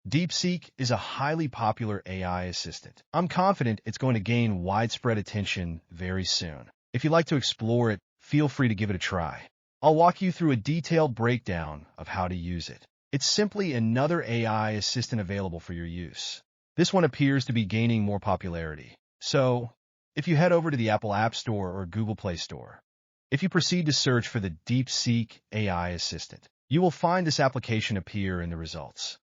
Deepseek is a highly popular AI assistant. I'm confident it's going to gain widespread attention very soon. If you'd like to explore it, feel free to give it a try. I'll walk you through a detailed breakdown of how to use it. It's simply another AI assistant available for your use. This one appears to be gaining more popularity. So, if you head over to the Apple App Store or Google Play Store, if you proceed to search for the Deepseek AI assistant, you will find this application appear in the results.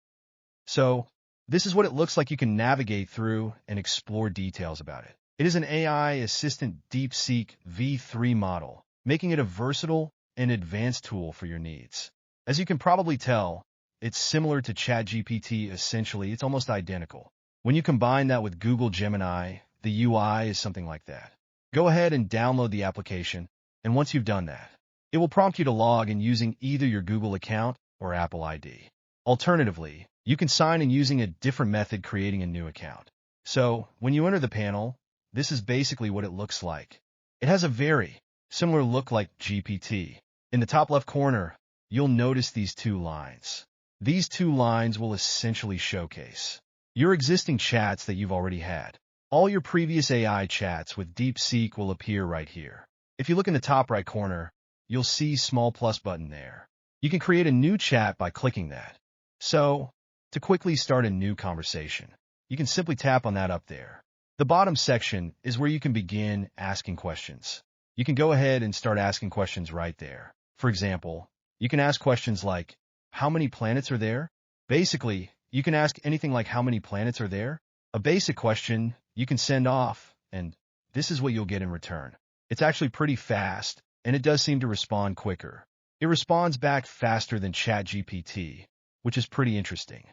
So, this is what it looks like. You can navigate through and explore details about it. It is an AI assistant Deepseek V3 model, making it a versatile and advanced tool for your needs. As you can probably tell, it's similar to ChatGPT. Essentially, it's almost identical. When you combine that with Google Gemini, the UI is something like that. Go ahead and download the application, and once you've done that, it will prompt you to log in using either your Google account or Apple ID. Alternatively, you can sign in using a different method, creating a new account. So, when you enter the panel, this is basically what it looks like. It has a very similar look like GPT. In the top left corner, you'll notice these two lines. These two lines will essentially showcase your existing chats that you've already had. All your previous AI chats with Deepseek will appear right here. If you look in the top right corner, you'll see small plus button there. You can create a new chat by clicking that. So, to quickly start a new conversation, you can simply tap on that up there. The bottom section is where you can begin asking questions. You can go ahead and start asking questions right there. For example, you can ask questions like, how many planets are there? Basically, you can ask anything like how many planets are there? A basic question you can send off, and this is what you'll get in return. It's actually pretty fast, and it does seem to respond quicker. It responds back faster than ChatGPT, which is pretty interesting.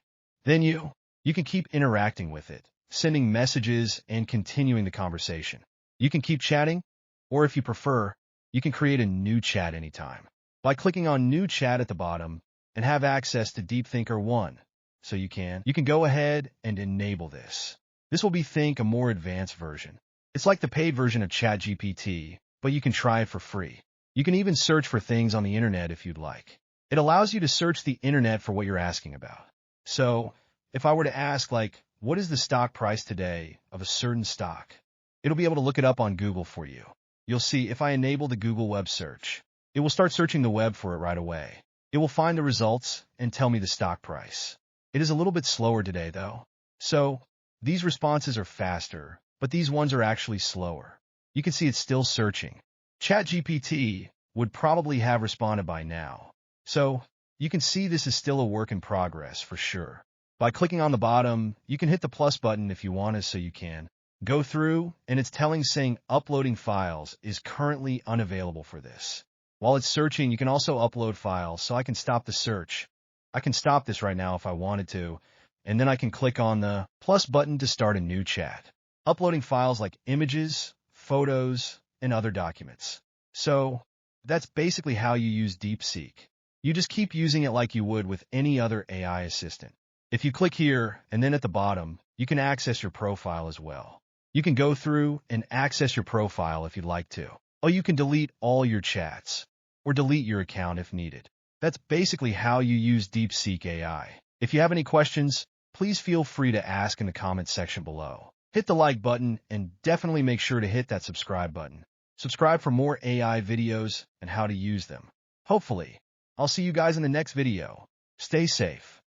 Then you can keep interacting with it, sending messages and continuing the conversation. You can keep chatting, or if you prefer, you can create a new chat anytime by clicking on New Chat at the bottom and have access to Deep Thinker 1. So you can go ahead and enable this. This will be a more advanced version. It's like the paid version of ChatGPT, but you can try it for free. You can even search for things on the internet if you'd like. It allows you to search the internet for what you're asking about. So, if I were to ask, what is the stock price today of a certain stock? It'll be able to look it up on Google for you. You'll see if I enable the Google web search, it will start searching the web for it right away. It will find the results and tell me the stock price. It is a little bit slower today, though. So, these responses are faster, but these ones are actually slower. You can see it's still searching. ChatGPT would probably have responded by now. So, you can see this is still a work in progress for sure. By clicking on the bottom, you can hit the plus button if you want to, so you can go through, and it's saying uploading files is currently unavailable for this. While it's searching, you can also upload files, so I can stop the search. I can stop this right now if I wanted to, and then I can click on the plus button to start a new chat, uploading files like images, photos, and other documents. So, that's basically how you use Deepseek. You just keep using it like you would with any other AI assistant. If you click here, and then at the bottom, you can access your profile as well. You can go through and access your profile if you'd like to. Or you can delete all your chats, or delete your account if needed. That's basically how you use Deepseek AI. If you have any questions, please feel free to ask in the comment section below. Hit the like button, and definitely make sure to hit that subscribe button. Subscribe for more AI videos and how to use them. Hopefully, I'll see you guys in the next video. Stay safe.